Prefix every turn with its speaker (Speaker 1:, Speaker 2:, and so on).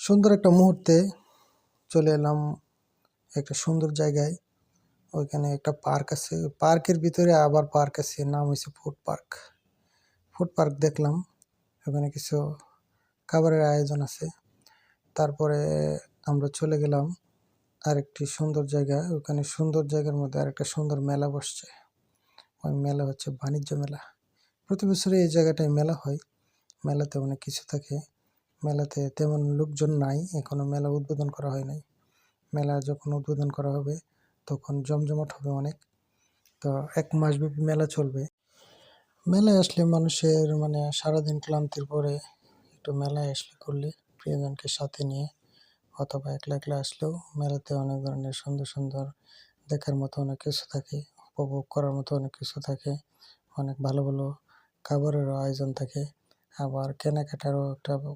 Speaker 1: সুন্দর একটা মুহূর্তে চলে এলাম একটা সুন্দর জায়গায়। ওইখানে একটা পার্ক আছে, পার্কের ভিতরে আবার পার্ক আছে, নাম হয়েছে ফুড পার্ক। ফুড পার্ক দেখলাম, ওখানে কিছু খাবারের আয়োজন আছে। তারপরে আমরা চলে গেলাম আরেকটি সুন্দর জায়গা। ওখানে সুন্দর জায়গার মধ্যে আরেকটা সুন্দর মেলা বসছে। ওই মেলা হচ্ছে বাণিজ্য মেলা। প্রতি বছরই এই জায়গাটায় মেলা হয়। মেলাতে অনেক কিছু থাকে। মেলাতে তেমন লোকজন নাই, এখনো মেলা উদ্বোধন করা হয় নাই। মেলা যখন উদ্বোধন করা হবে তখন জমজমাট হবে অনেক। তো 1 মাসব্যাপী মেলা চলবে। মেলায় আসলে মানুষের সারাদিন ক্লান্তির পরে একটু মেলায় করলে প্রিয়জনকে সাথে নিয়ে অথবা একলা একলা আসলেও মেলাতে অনেক ধরনের সুন্দর সুন্দর দেখার মতো অনেক কিছু থাকে, উপভোগ করার মতো অনেক কিছু থাকে, অনেক ভালো ভালো খাবারেরও আয়োজন থাকে, আবার কেনাকাটারও একটা ভালো